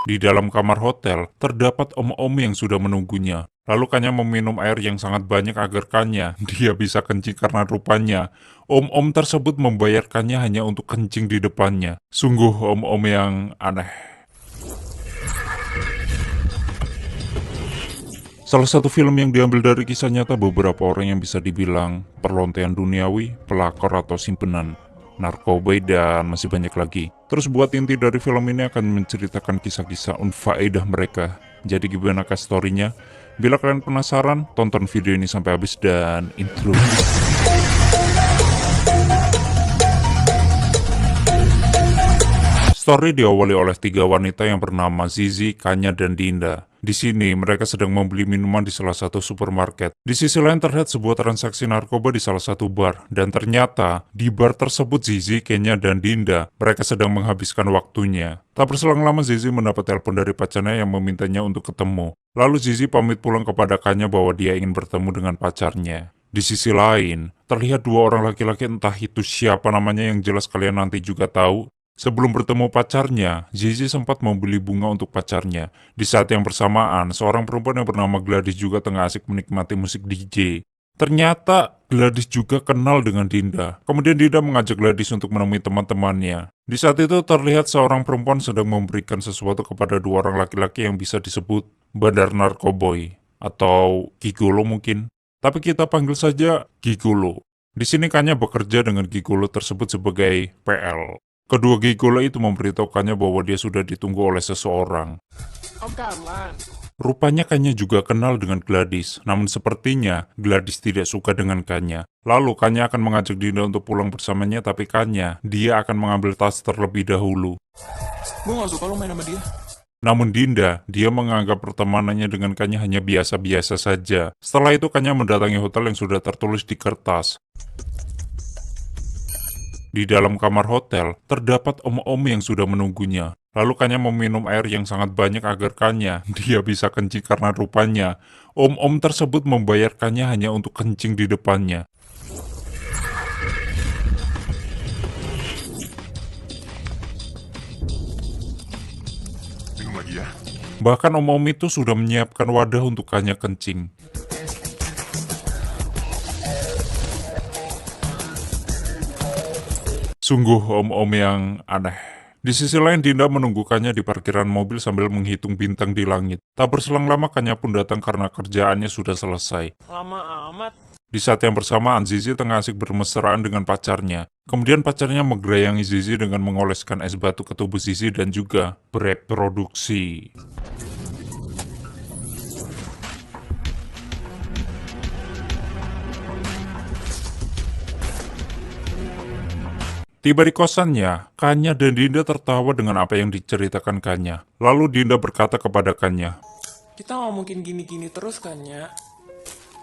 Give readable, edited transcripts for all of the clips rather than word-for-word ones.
Di dalam kamar hotel, terdapat om-om yang sudah menunggunya. Lalu Kanya meminum air yang sangat banyak agar Kanya, dia bisa kencing karena rupanya om-om tersebut membayarkannya hanya untuk kencing di depannya. Sungguh om-om yang aneh. Salah satu film yang diambil dari kisah nyata beberapa orang yang bisa dibilang perlontaian duniawi, pelakor atau simpenan, narkoba, dan masih banyak lagi. Terus buat inti dari film ini akan menceritakan kisah-kisah unfaedah mereka. Jadi gimana story-nya? Bila kalian penasaran, tonton video ini sampai habis dan intro. Story diawali oleh tiga wanita yang bernama Zizi, Kanya, dan Dinda. Di sini, mereka sedang membeli minuman di salah satu supermarket. Di sisi lain terlihat sebuah transaksi narkoba di salah satu bar. Dan ternyata, di bar tersebut Zizi, Kanya, dan Dinda, mereka sedang menghabiskan waktunya. Tak berselang lama Zizi mendapat telepon dari pacarnya yang memintanya untuk ketemu. Lalu Zizi pamit pulang kepada Kanya bahwa dia ingin bertemu dengan pacarnya. Di sisi lain, terlihat dua orang laki-laki entah itu siapa namanya yang jelas kalian nanti juga tahu. Sebelum bertemu pacarnya, Zizi sempat membeli bunga untuk pacarnya. Di saat yang bersamaan, seorang perempuan yang bernama Gladys juga tengah asik menikmati musik DJ. Ternyata Gladys juga kenal dengan Dinda. Kemudian Dinda mengajak Gladys untuk menemui teman-temannya. Di saat itu terlihat seorang perempuan sedang memberikan sesuatu kepada dua orang laki-laki yang bisa disebut bandar narkoboy atau gigolo mungkin. Tapi kita panggil saja gigolo. Di sini Kanya bekerja dengan gigolo tersebut sebagai PL. Kedua gigolo itu memberitahukannya bahwa dia sudah ditunggu oleh seseorang. Rupanya Kanya juga kenal dengan Gladys, namun sepertinya Gladys tidak suka dengan Kanya. Lalu Kanya akan mengajak Dinda untuk pulang bersamanya, tapi Kanya, dia akan mengambil tas terlebih dahulu. Gue gak suka lo main sama dia. Namun Dinda, dia menganggap pertemanannya dengan Kanya hanya biasa-biasa saja. Setelah itu Kanya mendatangi hotel yang sudah tertulis di kertas. Di dalam kamar hotel, terdapat om-om yang sudah menunggunya. Lalu Kanya meminum air yang sangat banyak agar Kanya, dia bisa kencing karena rupanya om-om tersebut membayarkannya hanya untuk kencing di depannya. Minum lagi ya. Bahkan om-om itu sudah menyiapkan wadah untuk Kanya kencing. Sungguh om-om yang aneh. Di sisi lain Dinda menunggukannya di parkiran mobil sambil menghitung bintang di langit. Tak berselang lama Kanya pun datang karena kerjaannya sudah selesai. Lama amat. Di saat yang bersamaan Zizi tengah asik bermesraan dengan pacarnya. Kemudian pacarnya menggerayangi Zizi dengan mengoleskan es batu ke tubuh Zizi dan juga bereproduksi. Tiba di kosannya, Kanya dan Dinda tertawa dengan apa yang diceritakan Kanya. Lalu Dinda berkata kepada Kanya, Kita gak mungkin gini-gini terus kan ya?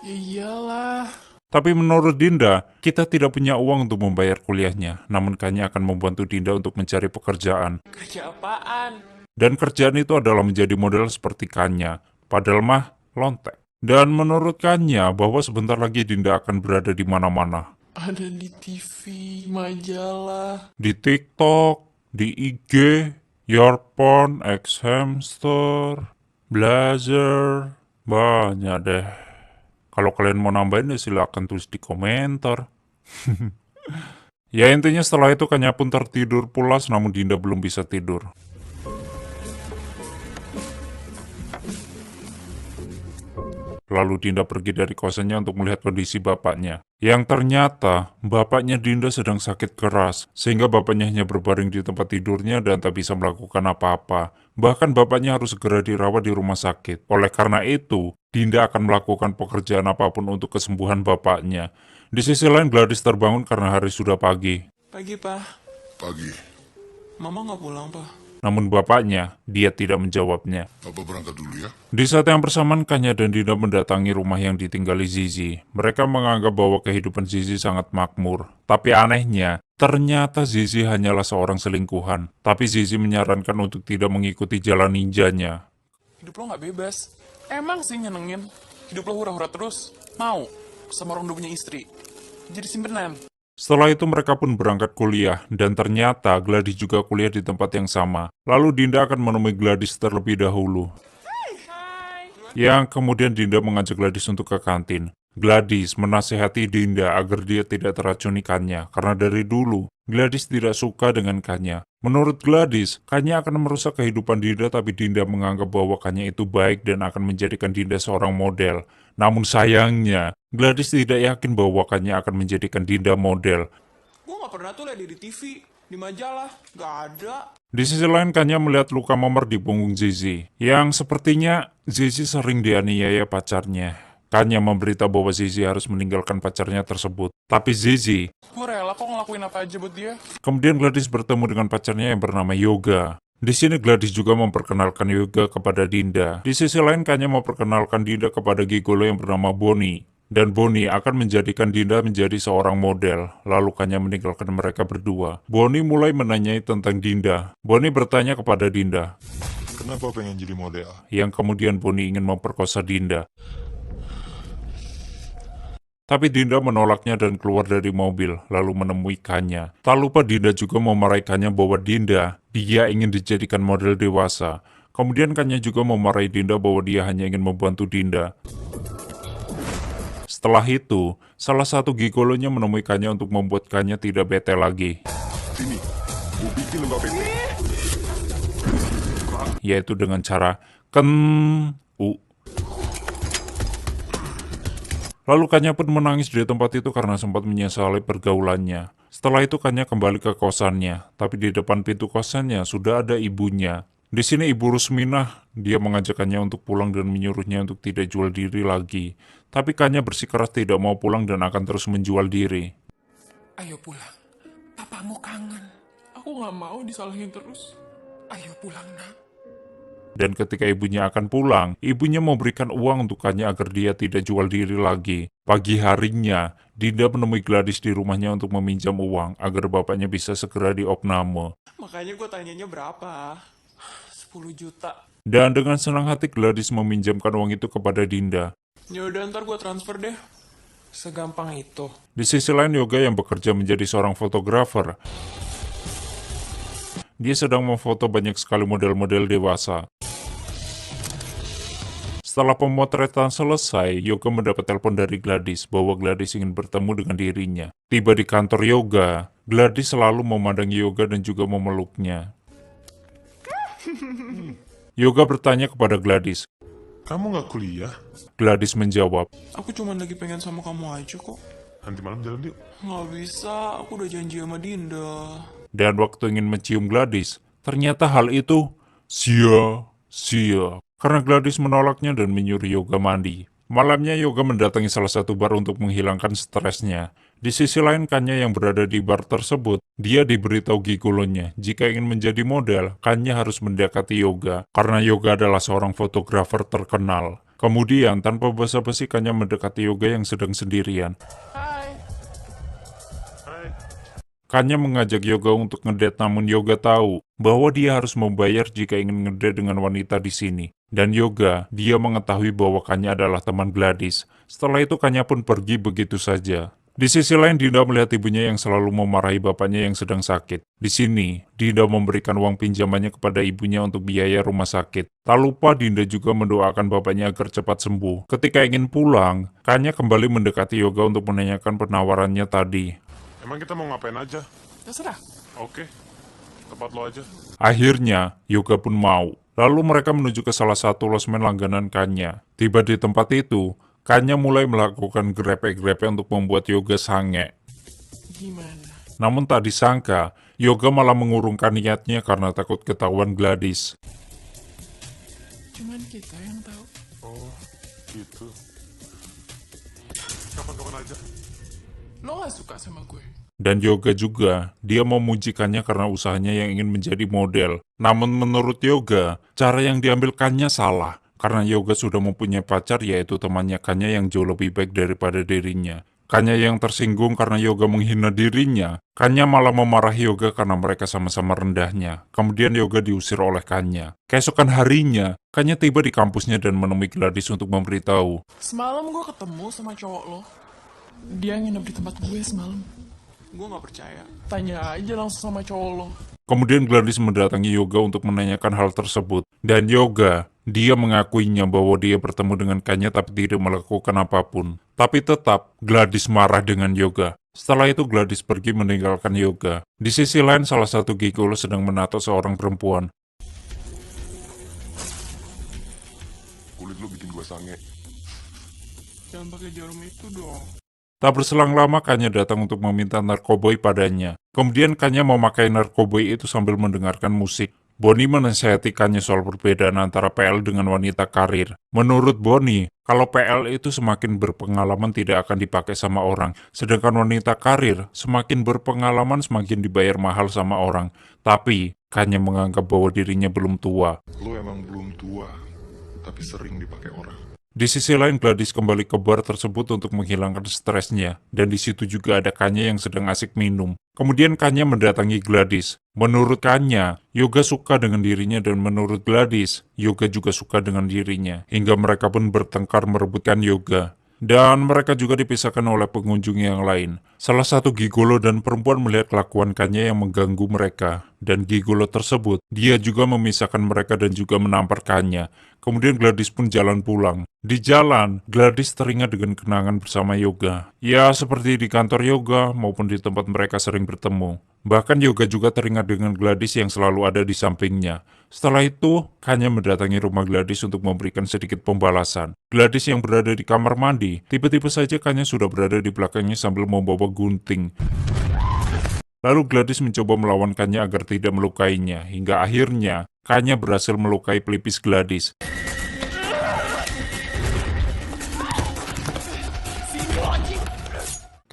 Ya iyalah. tapi menurut Dinda, kita tidak punya uang untuk membayar kuliahnya. Namun Kanya akan membantu Dinda untuk mencari pekerjaan. Kerja apaan? Dan kerjaan itu adalah menjadi model seperti Kanya. Padahal mah lontek. Dan menurut Kanya bahwa sebentar lagi Dinda akan berada di mana-mana. Ada di TV, majalah. Di TikTok, di IG, Yorpon, X Hamster, Blazer, banyak deh. Kalau kalian mau nambahin ya silahkan tulis di komentar. Ya intinya setelah itu Kanya pun tertidur pulas namun Dinda belum bisa tidur. Lalu Dinda pergi dari kosannya untuk melihat kondisi bapaknya. Yang ternyata, bapaknya Dinda sedang sakit keras, sehingga bapaknya hanya berbaring di tempat tidurnya dan tak bisa melakukan apa-apa. Bahkan bapaknya harus segera dirawat di rumah sakit. Oleh karena itu, Dinda akan melakukan pekerjaan apapun untuk kesembuhan bapaknya. Di sisi lain, Gladys terbangun karena hari sudah pagi. Pagi, Pak. Pagi, Mama gak pulang, Pak. Namun bapaknya, dia tidak menjawabnya. Papa berangkat dulu ya. Di saat yang bersamaan Kanya dan Dinda mendatangi rumah yang ditinggali Zizi. Mereka menganggap bahwa kehidupan Zizi sangat makmur. Tapi anehnya, ternyata Zizi hanyalah seorang selingkuhan. Tapi Zizi menyarankan untuk tidak mengikuti jalan ninjanya. Hidup lo gak bebas. Emang sih nyenengin. Hidup lo hura-hura terus. Mau sama orang udah punya istri. Jadi simpenan. Setelah itu mereka pun berangkat kuliah, dan ternyata Gladys juga kuliah di tempat yang sama. Lalu Dinda akan menemui Gladys terlebih dahulu. Yang kemudian Dinda mengajak Gladys untuk ke kantin. Gladys menasehati Dinda agar dia tidak teracuni Kanya, karena dari dulu Gladys tidak suka dengan Kanya. Menurut Gladys, Kanya akan merusak kehidupan Dinda, tapi Dinda menganggap bahwa Kanya itu baik dan akan menjadikan Dinda seorang model. Namun sayangnya, Gladys tidak yakin bahwa Kanya akan menjadikan Dinda model. Gue gak pernah tuh liat dia di TV, di majalah, gak ada. Di sisi lain, Kanya melihat luka memar di punggung Zizi, yang sepertinya Zizi sering dianiaya pacarnya. Kanya memberitahu bahwa Zizi harus meninggalkan pacarnya tersebut. Tapi Zizi, Gue rela kok ngelakuin apa aja buat dia. kemudian Gladys bertemu dengan pacarnya yang bernama Yoga. Di sini Gladys juga memperkenalkan Yoga kepada Dinda. Di sisi lain, Kanya memperkenalkan Dinda kepada gigolo yang bernama Bonnie. Dan Bonnie akan menjadikan Dinda menjadi seorang model. Lalu Kanya meninggalkan mereka berdua. Bonnie mulai menanyai tentang Dinda. Bonnie bertanya kepada Dinda, Kenapa pengen jadi model? yang kemudian Bonnie ingin memperkosa Dinda. Tapi Dinda menolaknya dan keluar dari mobil, lalu menemui Kanya. Tak lupa Dinda juga memarahi Kanya bahwa dia ingin dijadikan model dewasa. Kemudian Kanya juga memarahi Dinda bahwa dia hanya ingin membantu Dinda. Setelah itu, salah satu gigolonya menemui Kanya untuk membuat Kanya tidak bete lagi, Sini, gue bikin lo gak bete. yaitu dengan cara Lalu Kanya pun menangis di tempat itu karena sempat menyesali pergaulannya. Setelah itu Kanya kembali ke kosannya, tapi di depan pintu kosannya sudah ada ibunya. Di sini Ibu Rusminah, dia mengajakkannya untuk pulang dan menyuruhnya untuk tidak jual diri lagi. Tapi Kanya bersikeras tidak mau pulang dan akan terus menjual diri. Ayo pulang, papamu kangen. Aku gak mau disalahin terus. Ayo pulang nak. Dan ketika ibunya akan pulang, ibunya memberikan uang untuk Kanya agar dia tidak jual diri lagi. Pagi harinya, Dinda menemui Gladys di rumahnya untuk meminjam uang agar bapaknya bisa segera diopname. Makanya gue tanyanya berapa? 10 juta. Dan dengan senang hati Gladys meminjamkan uang itu kepada Dinda. Yaudah ntar gue transfer deh. Segampang itu. Di sisi lain, Yoga yang bekerja menjadi seorang fotografer. Dia sedang memfoto banyak sekali model-model dewasa. Setelah pemotretan selesai, Yoga mendapat telepon dari Gladys bahwa Gladys ingin bertemu dengan dirinya. Tiba di kantor Yoga, Gladys selalu memandangi Yoga dan juga memeluknya. Yoga bertanya kepada Gladys. Kamu gak kuliah? Gladys menjawab, Aku cuma lagi pengen sama kamu aja kok. Nanti malam jalan yuk. Nggak bisa, aku udah janji sama Dinda. dan waktu ingin mencium Gladys, ternyata hal itu sia-sia. Karena Gladys menolaknya dan menyuruh Yoga mandi. Malamnya Yoga mendatangi salah satu bar untuk menghilangkan stresnya. Di sisi lain, Kanya yang berada di bar tersebut, dia diberitahu gigolonya jika ingin menjadi model, Kanya harus mendekati Yoga karena Yoga adalah seorang fotografer terkenal. Kemudian tanpa basa-basi Kanya mendekati Yoga yang sedang sendirian. Hai. Kanya mengajak Yoga untuk ngedate, namun Yoga tahu bahwa dia harus membayar jika ingin ngedate dengan wanita di sini. Dan Yoga, dia mengetahui bahwa Kanya adalah teman Gladys. Setelah itu Kanya pun pergi begitu saja. Di sisi lain, Dinda melihat ibunya yang selalu memarahi bapaknya yang sedang sakit. Di sini, Dinda memberikan uang pinjamannya kepada ibunya untuk biaya rumah sakit. Tak lupa Dinda juga mendoakan bapaknya agar cepat sembuh. Ketika ingin pulang, Kanya kembali mendekati Yoga untuk menanyakan penawarannya tadi. Emang kita mau ngapain aja? Terserah. Oke, tempat lo aja. Akhirnya, Yoga pun mau. Lalu mereka menuju ke salah satu losmen langganan Kanya. Tiba di tempat itu, Kanya mulai melakukan grepe-grepe untuk membuat Yoga sange. Gimana? Namun tak disangka, Yoga malah mengurungkan niatnya karena takut ketahuan Gladys. Cuman kita yang tahu. Oh, gitu. Kapan-kapan aja. Lo gak suka sama gue? Dan Yoga juga, dia memujikannya karena usahanya yang ingin menjadi model. Namun menurut Yoga, cara yang diambil Kanya salah. Karena Yoga sudah mempunyai pacar, yaitu temannya Kanya yang jauh lebih baik daripada dirinya. Kanya yang tersinggung karena Yoga menghina dirinya. Kanya malah memarahi Yoga karena mereka sama-sama rendahnya. Kemudian Yoga diusir oleh Kanya. Keesokan harinya, Kanya tiba di kampusnya dan menemui Gladys untuk memberitahu. Semalam gue ketemu sama cowok lo. Dia nginep di tempat gue semalam. Gue gak percaya. Tanya aja langsung sama cowok lo. Kemudian Gladys mendatangi Yoga untuk menanyakan hal tersebut. Dan Yoga, dia mengakuinya bahwa dia bertemu dengan Kanya tapi tidak melakukan apapun. Tapi tetap, Gladys marah dengan Yoga. Setelah itu Gladys pergi meninggalkan Yoga. Di sisi lain salah satu gigolo sedang menato seorang perempuan. Kulit lu bikin gua sange. Jangan pakai jarum itu dong. Tak berselang lama Kanya datang untuk meminta narkoboy padanya. Kemudian Kanya memakai narkoboy itu sambil mendengarkan musik. Bonnie menasihati Kanya soal perbedaan antara PL dengan wanita karir. Menurut Bonnie, kalau PL itu semakin berpengalaman tidak akan dipakai sama orang. Sedangkan wanita karir semakin berpengalaman semakin dibayar mahal sama orang. Tapi Kanya menganggap bahwa dirinya belum tua. Lu emang belum tua, tapi sering dipakai orang. Di sisi lain Gladys kembali ke bar tersebut untuk menghilangkan stresnya, dan di situ juga ada Kanya yang sedang asik minum. Kemudian Kanya mendatangi Gladys. Menurut Kanya, Yoga suka dengan dirinya dan menurut Gladys, Yoga juga suka dengan dirinya. Hingga mereka pun bertengkar merebutkan Yoga. Dan mereka juga dipisahkan oleh pengunjung yang lain. Salah satu gigolo dan perempuan melihat kelakuan Kanya yang mengganggu mereka. Dan gigolo tersebut, dia juga memisahkan mereka dan juga menampar Kanya. Kemudian Gladys pun jalan pulang. Di jalan, Gladys teringat dengan kenangan bersama Yoga. Ya, seperti di kantor Yoga maupun di tempat mereka sering bertemu. Bahkan Yoga juga teringat dengan Gladys yang selalu ada di sampingnya. Setelah itu, Kanya mendatangi rumah Gladys untuk memberikan sedikit pembalasan. Gladys yang berada di kamar mandi, tiba-tiba saja Kanya sudah berada di belakangnya sambil membawa gunting. Lalu Gladys mencoba melawan Kanya agar tidak melukainya, hingga akhirnya Kanya berhasil melukai pelipis Gladys.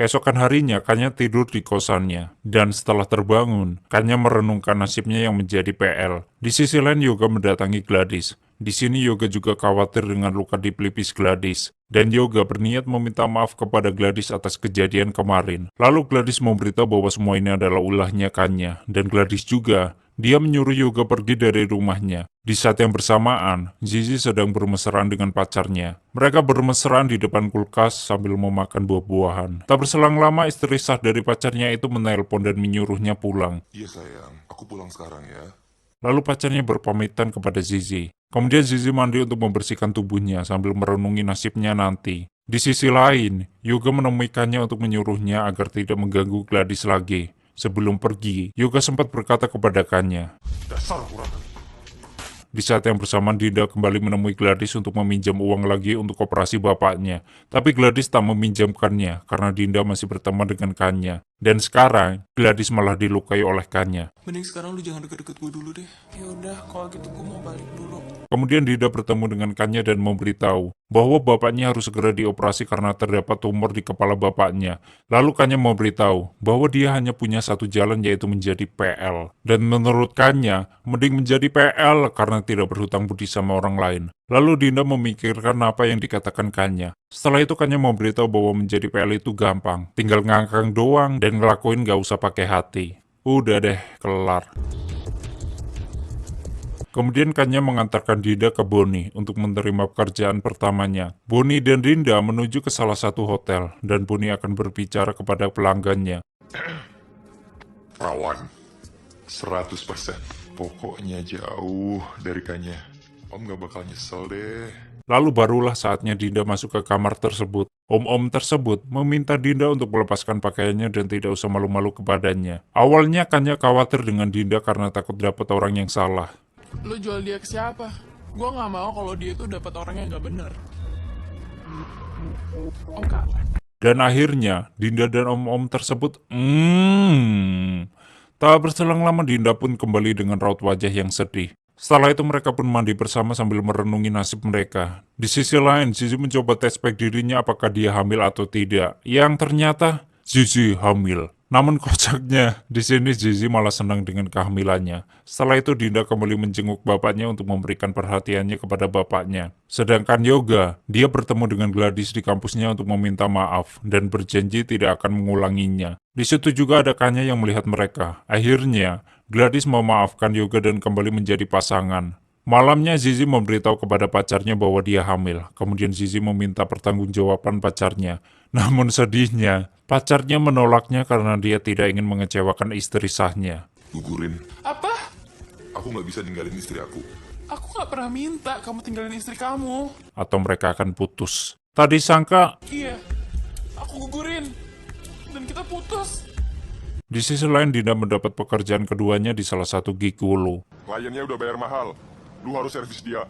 Keesokan harinya, Kanya tidur di kosannya. Dan setelah terbangun, Kanya merenungkan nasibnya yang menjadi PL. Di sisi lain, Yoga mendatangi Gladys. Di sini Yoga juga khawatir dengan luka di pelipis Gladys. Dan Yoga berniat meminta maaf kepada Gladys atas kejadian kemarin. Lalu Gladys memberitahu bahwa semua ini adalah ulahnya Kanya. Dan Gladys juga, dia menyuruh Yoga pergi dari rumahnya. Di saat yang bersamaan, Zizi sedang bermesraan dengan pacarnya. Mereka bermesraan di depan kulkas sambil memakan buah-buahan. Tak berselang lama istri sah dari pacarnya itu menelpon dan menyuruhnya pulang. Iya sayang, aku pulang sekarang ya. Lalu pacarnya berpamitan kepada Zizi. Kemudian Zizi mandi untuk membersihkan tubuhnya sambil merenungi nasibnya nanti. Di sisi lain, Yoga menemukannya untuk menyuruhnya agar tidak mengganggu Gladys lagi. Sebelum pergi, Yoga sempat berkata kepada Kanya. Dasar kurang. Di saat yang bersamaan Dinda kembali menemui Gladys untuk meminjam uang lagi untuk operasi bapaknya. Tapi Gladys tak meminjamkannya karena Dinda masih berteman dengan Kanya. Dan sekarang, Gladys malah dilukai oleh Kanya. Mending sekarang lu jangan deket-deket gue dulu deh. Ya udah, kalau gitu gue mau balik dulu. Kemudian Dinda bertemu dengan Kanya dan memberitahu bahwa bapaknya harus segera dioperasi karena terdapat tumor di kepala bapaknya. Lalu Kanya memberitahu bahwa dia hanya punya satu jalan yaitu menjadi PL. Dan menurut Kanya, mending menjadi PL karena tidak berhutang budi sama orang lain. Lalu Dinda memikirkan apa yang dikatakan Kanya. Setelah itu Kanya memberitahu bahwa menjadi PL itu gampang. Tinggal ngangkang doang dan ngelakuin gak usah pakai hati. Udah deh, kelar. Kemudian Kanya mengantarkan Dinda ke Bonnie untuk menerima pekerjaan pertamanya. Bonnie dan Dinda menuju ke salah satu hotel dan Bonnie akan berbicara kepada pelanggannya. Perawan, 100%. Pokoknya jauh dari Kanya. Om gak bakal nyesel deh. Lalu barulah saatnya Dinda masuk ke kamar tersebut. Om-om tersebut meminta Dinda untuk melepaskan pakaiannya dan tidak usah malu-malu kepadanya. Awalnya Kanya khawatir dengan Dinda karena takut dapat orang yang salah. Lu jual dia ke siapa? Gue gak mau kalau dia tuh dapat orang yang gak bener. Om kawan. Dan akhirnya Dinda dan om-om tersebut tak berselang lama Dinda pun kembali dengan raut wajah yang sedih. Setelah itu mereka pun mandi bersama sambil merenungi nasib mereka. Di sisi lain, Zizi mencoba tes pack dirinya apakah dia hamil atau tidak. Yang ternyata Zizi hamil. Namun kocaknya, di sini Zizi malah senang dengan kehamilannya. Setelah itu Dinda kembali menjenguk bapaknya untuk memberikan perhatiannya kepada bapaknya. Sedangkan Yoga, dia bertemu dengan Gladys di kampusnya untuk meminta maaf dan berjanji tidak akan mengulanginya. Di situ juga ada Kanya yang melihat mereka. Akhirnya, Gladys memaafkan Yoga dan kembali menjadi pasangan. Malamnya Zizi memberitahu kepada pacarnya bahwa dia hamil. Kemudian Zizi meminta pertanggungjawaban pacarnya. Namun sedihnya, pacarnya menolaknya karena dia tidak ingin mengecewakan istri sahnya. Gugurin. Apa? Aku nggak bisa ninggalin istri aku. Aku gak pernah minta kamu tinggalin istri kamu. Atau mereka akan putus. Tadi sangka, Iya, aku gugurin. Dan kita putus. di sisi lain Dinda mendapat pekerjaan keduanya di salah satu gigolo. Kliennya udah bayar mahal. Lu harus servis dia.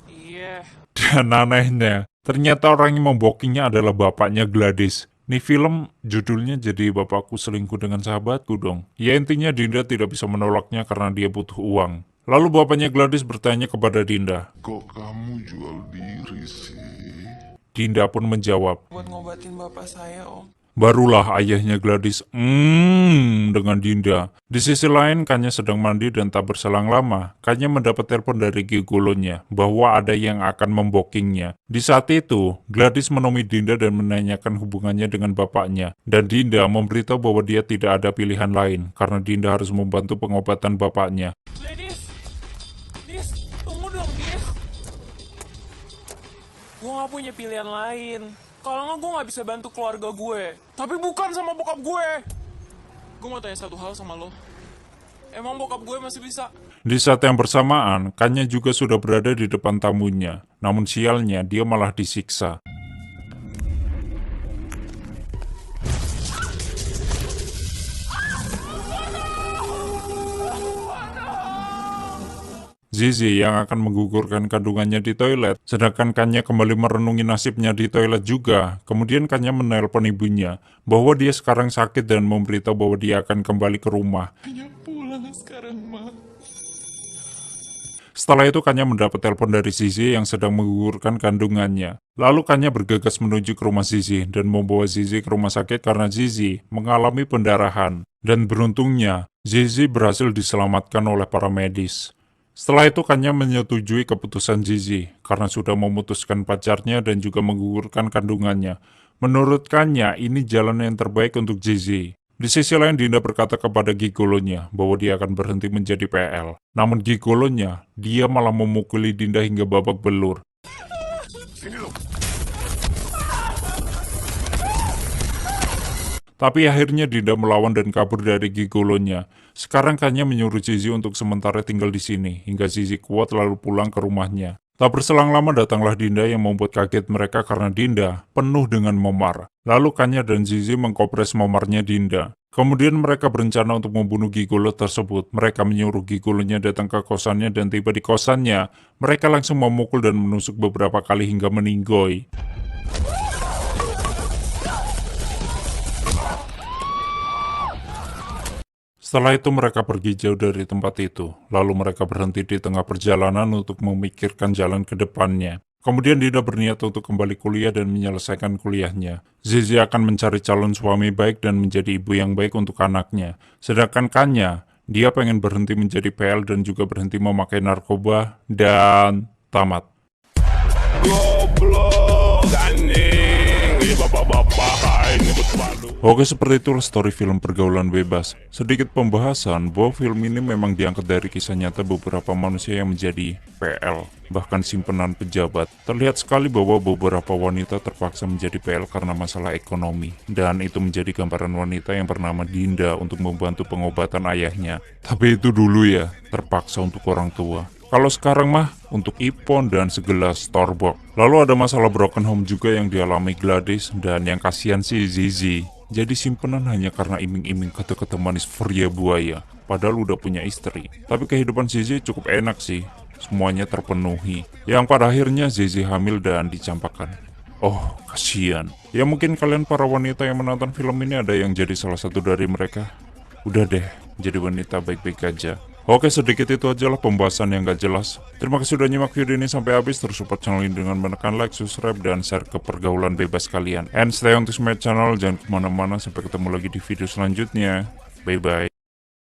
Iya. Dan anehnya, ternyata orang yang membokingnya adalah bapaknya Gladys. Nih film judulnya jadi Bapakku Selingkuh Dengan Sahabatku dong. Ya intinya Dinda tidak bisa menolaknya karena dia butuh uang. Lalu bapaknya Gladys bertanya kepada Dinda. Kok kamu jual diri sih? Dinda pun menjawab. Buat ngobatin bapak saya, Om. Barulah ayahnya Gladys dengan Dinda. Di sisi lain, Kanya sedang mandi dan tak berselang lama, Kanya mendapat telepon dari gigolonya bahwa ada yang akan membokingnya. Di saat itu, Gladys menemui Dinda dan menanyakan hubungannya dengan bapaknya. Dan Dinda memberitahu bahwa dia tidak ada pilihan lain karena Dinda harus membantu pengobatan bapaknya. Dis, tunggu dong, Dis. Gue gak punya pilihan lain. Kalau nggak gue gak bisa bantu keluarga gue. Tapi bukan sama bokap gue. Gue mau tanya satu hal sama lo. Emang bokap gue masih bisa? Di saat yang bersamaan, Kanya juga sudah berada di depan tamunya. Namun sialnya, dia malah disiksa. Zizi yang akan menggugurkan kandungannya di toilet, sedangkan Kanya kembali merenungi nasibnya di toilet juga. Kemudian Kanya menelpon ibunya bahwa dia sekarang sakit dan memberitahu bahwa dia akan kembali ke rumah. Hanya pulang sekarang, Ma. Setelah itu Kanya mendapat telepon dari Zizi yang sedang menggugurkan kandungannya. Lalu Kanya bergegas menuju ke rumah Zizi dan membawa Zizi ke rumah sakit karena Zizi mengalami pendarahan. Dan beruntungnya, Zizi berhasil diselamatkan oleh para medis. Setelah itu Kanya menyetujui keputusan Zizi karena sudah memutuskan pacarnya dan juga menggugurkan kandungannya. Menurut Kanya, ini jalan yang terbaik untuk Zizi. Di sisi lain Dinda berkata kepada gigolonya bahwa dia akan berhenti menjadi PL. Namun gigolonya, dia malah memukuli Dinda hingga babak belur. Sini lo. Tapi akhirnya Dinda melawan dan kabur dari gigolonya. Sekarang Kanya menyuruh Zizi untuk sementara tinggal di sini, hingga Zizi kuat lalu pulang ke rumahnya. Tak berselang lama datanglah Dinda yang membuat kaget mereka karena Dinda penuh dengan memar. Lalu Kanya dan Zizi mengkopres memarnya Dinda. Kemudian mereka berencana untuk membunuh gigolo tersebut. Mereka menyuruh gigolonya datang ke kosannya dan tiba di kosannya. Mereka langsung memukul dan menusuk beberapa kali hingga meninggoy. Setelah itu mereka pergi jauh dari tempat itu, lalu mereka berhenti di tengah perjalanan untuk memikirkan jalan ke depannya. Kemudian Dinda berniat untuk kembali kuliah dan menyelesaikan kuliahnya. Zizi akan mencari calon suami baik dan menjadi ibu yang baik untuk anaknya. Sedangkan Kanya, dia pengen berhenti menjadi PL dan juga berhenti memakai narkoba dan tamat. Goblok anjing. Ini bapak-bapak ini betul. Oke, seperti itulah story film Pergaulan Bebas. Sedikit pembahasan bahwa film ini memang diangkat dari kisah nyata beberapa manusia yang menjadi PL, bahkan simpenan pejabat. Terlihat sekali bahwa beberapa wanita terpaksa menjadi PL karena masalah ekonomi. Dan itu menjadi gambaran wanita yang bernama Dinda untuk membantu pengobatan ayahnya. Tapi itu dulu ya, terpaksa untuk orang tua. Kalau sekarang mah, untuk Ipon dan segelas Starbucks. Lalu ada masalah broken home juga yang dialami Gladys dan yang kasihan si Zizi. Jadi simpenan hanya karena iming-iming kata-kata manis pria buaya. Padahal udah punya istri. Tapi kehidupan Zizi cukup enak sih. Semuanya terpenuhi. Yang pada akhirnya Zizi hamil dan dicampakkan. Oh, kasihan. Ya mungkin kalian para wanita yang menonton film ini ada yang jadi salah satu dari mereka. Udah deh, jadi wanita baik-baik aja. Oke, sedikit itu aja lah pembahasan yang gak jelas. Terima kasih sudah nyimak video ini sampai habis. Terus support channel ini dengan menekan like, subscribe, dan share ke pergaulan bebas kalian. And stay on to my channel, jangan kemana-mana. Sampai ketemu lagi di video selanjutnya. Bye-bye.